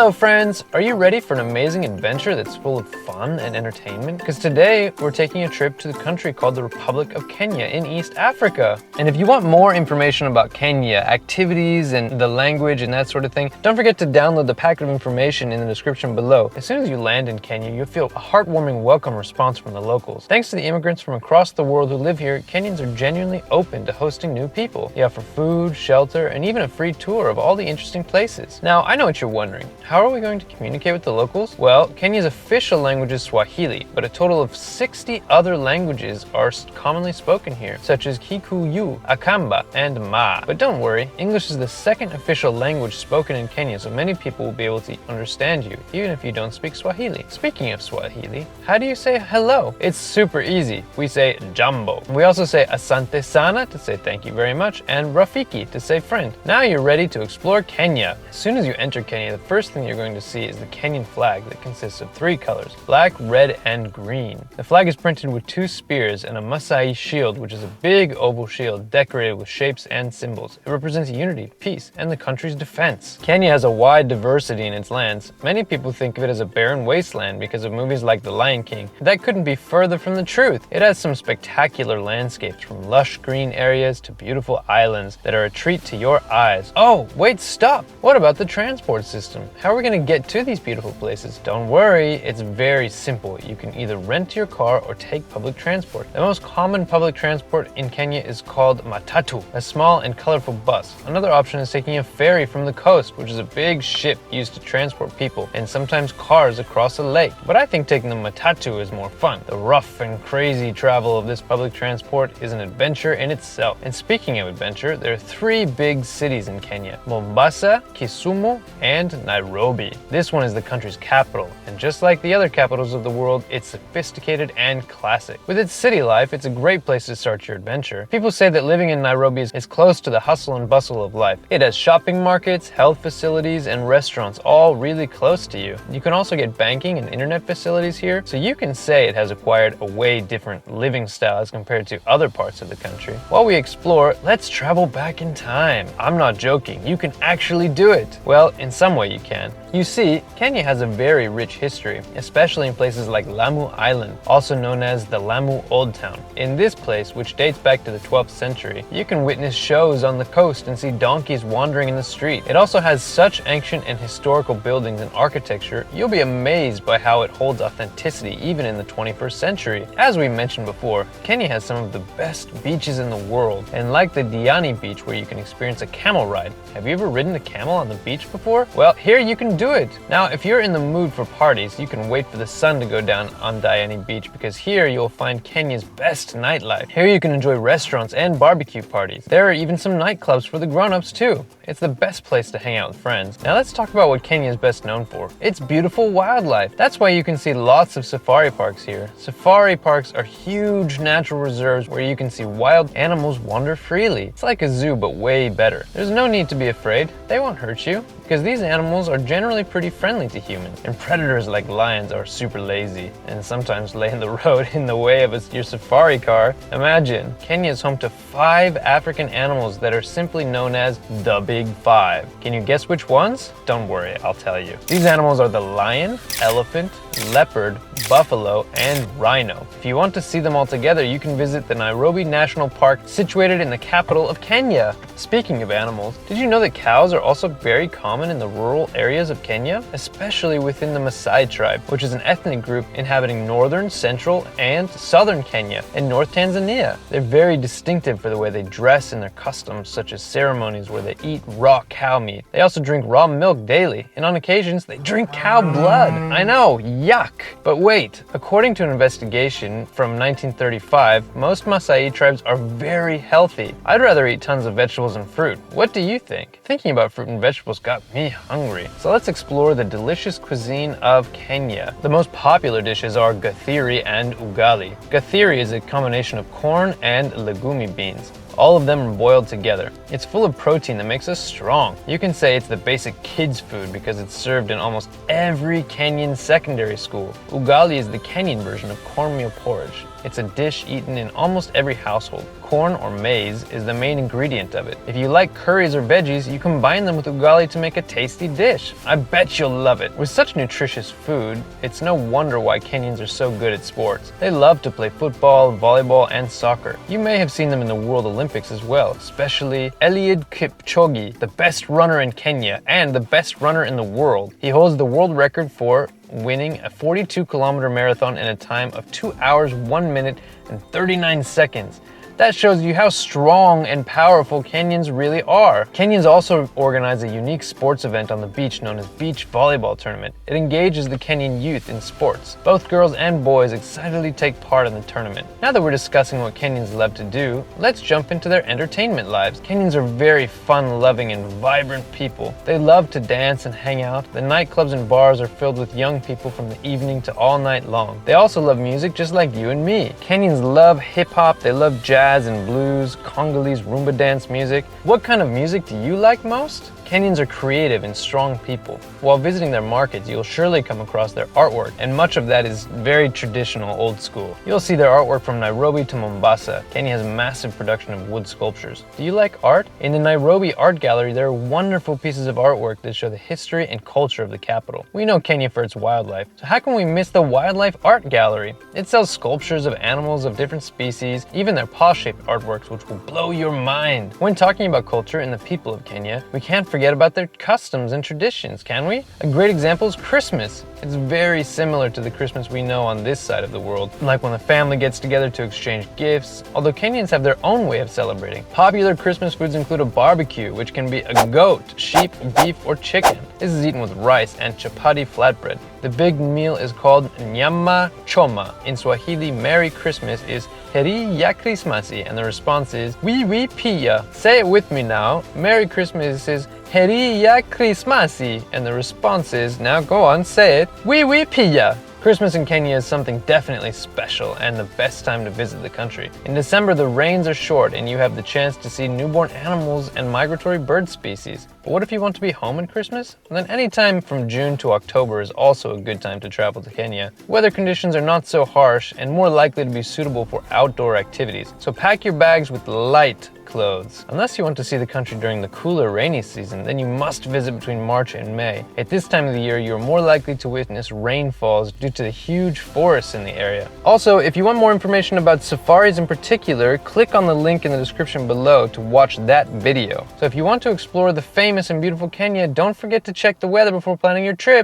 Hello friends! Are you ready for an amazing adventure that's full of fun and entertainment? Because today we're taking a trip to the country called the Republic of Kenya in East Africa. And if you want more information about Kenya, activities and the language and that sort of thing, don't forget to download the packet of information in the description below. As soon as you land in Kenya, you'll feel a heartwarming welcome response from the locals. Thanks to the immigrants from across the world who live here, Kenyans are genuinely open to hosting new people. They offer food, shelter, and even a free tour of all the interesting places. Now, I know what you're wondering. How are we going to communicate with the locals? Well, Kenya's official language is Swahili, but a total of 60 other languages are commonly spoken here, such as Kikuyu, Akamba, and Ma. But don't worry, English is the second official language spoken in Kenya, so many people will be able to understand you, even if you don't speak Swahili. Speaking of Swahili, how do you say hello? It's super easy. We say jambo. We also say asante sana to say thank you very much, and rafiki to say friend. Now you're ready to explore Kenya. As soon as you enter Kenya, the first thing you're going to see is the Kenyan flag that consists of three colors, black, red, and green. The flag is printed with two spears and a Maasai shield, which is a big oval shield decorated with shapes and symbols. It represents unity, peace, and the country's defense. Kenya has a wide diversity in its lands. Many people think of it as a barren wasteland because of movies like The Lion King. That couldn't be further from the truth. It has some spectacular landscapes, from lush green areas to beautiful islands that are a treat to your eyes. Oh, wait, stop! What about the transport system? How are we going to get to these beautiful places? Don't worry, it's very simple. You can either rent your car or take public transport. The most common public transport in Kenya is called matatu, a small and colorful bus. Another option is taking a ferry from the coast, which is a big ship used to transport people and sometimes cars across a lake. But I think taking the matatu is more fun. The rough and crazy travel of this public transport is an adventure in itself. And speaking of adventure, there are three big cities in Kenya: Mombasa, Kisumu, and Nairobi. This one is the country's capital, and just like the other capitals of the world, it's sophisticated and classic. With its city life, it's a great place to start your adventure. People say that living in Nairobi is close to the hustle and bustle of life. It has shopping markets, health facilities, and restaurants all really close to you. You can also get banking and internet facilities here, so you can say it has acquired a way different living style as compared to other parts of the country. While we explore, let's travel back in time. I'm not joking, you can actually do it. Well, in some way you can. You see, Kenya has a very rich history, especially in places like Lamu Island, also known as the Lamu Old Town. In this place, which dates back to the 12th century, you can witness shows on the coast and see donkeys wandering in the street. It also has such ancient and historical buildings and architecture, you'll be amazed by how it holds authenticity even in the 21st century. As we mentioned before, Kenya has some of the best beaches in the world, and like the Diani beach where you can experience a camel ride. Have you ever ridden a camel on the beach before? Well, here you can do it. Now, if you're in the mood for parties, you can wait for the sun to go down on Diani Beach, because here you'll find Kenya's best nightlife. Here you can enjoy restaurants and barbecue parties. There are even some nightclubs for the grown-ups too. It's the best place to hang out with friends. Now let's talk about what Kenya is best known for. It's beautiful wildlife. That's why you can see lots of safari parks here. Safari parks are huge natural reserves where you can see wild animals wander freely. It's like a zoo, but way better. There's no need to be afraid. They won't hurt you, because these animals are generally pretty friendly to humans. And predators like lions are super lazy and sometimes lay in the road in the way of your safari car. Imagine, Kenya is home to 5 African animals that are simply known as the Big Five. Can you guess which ones? Don't worry, I'll tell you. These animals are the lion, elephant, leopard, buffalo, and rhino. If you want to see them all together, you can visit the Nairobi National Park, situated in the capital of Kenya. Speaking of animals, did you know that cows are also very common in the rural areas of Kenya, especially within the Maasai tribe, which is an ethnic group inhabiting northern, central, and southern Kenya and North Tanzania. They're very distinctive for the way they dress and their customs, such as ceremonies where they eat raw cow meat. They also drink raw milk daily, and on occasions they drink cow blood. I know, yuck! But wait, according to an investigation from 1935, most Maasai tribes are very healthy. I'd rather eat tons of vegetables and fruit. What do you think? Thinking about fruit and vegetables got me hungry. So let's explore the delicious cuisine of Kenya. The most popular dishes are githeri and ugali. Githeri is a combination of corn and legume beans. All of them are boiled together. It's full of protein that makes us strong. You can say it's the basic kids' food because it's served in almost every Kenyan secondary school. Ugali is the Kenyan version of cornmeal porridge. It's a dish eaten in almost every household. Corn or maize is the main ingredient of it. If you like curries or veggies, you combine them with ugali to make a tasty dish. I bet you'll love it. With such nutritious food, it's no wonder why Kenyans are so good at sports. They love to play football, volleyball, and soccer. You may have seen them in the World Olympics as well, especially Eliud Kipchoge, the best runner in Kenya and the best runner in the world. He holds the world record for winning a 42-kilometer marathon in a time of 2 hours, 1 minute, and 39 seconds. That shows you how strong and powerful Kenyans really are. Kenyans also organize a unique sports event on the beach known as Beach Volleyball Tournament. It engages the Kenyan youth in sports. Both girls and boys excitedly take part in the tournament. Now that we're discussing what Kenyans love to do, let's jump into their entertainment lives. Kenyans are very fun-loving and vibrant people. They love to dance and hang out. The nightclubs and bars are filled with young people from the evening to all night long. They also love music just like you and me. Kenyans love hip-hop, they love jazz and blues, Congolese Roomba dance music. What kind of music do you like most? Kenyans are creative and strong people. While visiting their markets, you'll surely come across their artwork, and much of that is very traditional, old school. You'll see their artwork from Nairobi to Mombasa. Kenya has a massive production of wood sculptures. Do you like art? In the Nairobi Art Gallery, there are wonderful pieces of artwork that show the history and culture of the capital. We know Kenya for its wildlife, so how can we miss the Wildlife Art Gallery? It sells sculptures of animals of different species, even their paw-shaped artworks, which will blow your mind. When talking about culture and the people of Kenya, we can't forget about their customs and traditions, can we? A great example is Christmas. It's very similar to the Christmas we know on this side of the world, like when the family gets together to exchange gifts, although Kenyans have their own way of celebrating. Popular Christmas foods include a barbecue, which can be a goat, sheep, beef, or chicken. This is eaten with rice and chapati flatbread. The big meal is called nyama choma. In Swahili, Merry Christmas is heri ya Krismasi, and the response is wiwi pia. Say it with me now. Merry Christmas is heri ya Krismasi, and the response is, now go on, say it, wiwi pia. Christmas in Kenya is something definitely special and the best time to visit the country. In December, the rains are short and you have the chance to see newborn animals and migratory bird species. But what if you want to be home at Christmas? Then any time from June to October is also a good time to travel to Kenya. Weather conditions are not so harsh and more likely to be suitable for outdoor activities. So pack your bags with light clothes. Unless you want to see the country during the cooler rainy season, then you must visit between March and May. At this time of the year, you're more likely to witness rainfalls due to the huge forests in the area. Also, if you want more information about safaris in particular, click on the link in the description below to watch that video. So if you want to explore the famous and beautiful Kenya, don't forget to check the weather before planning your trip.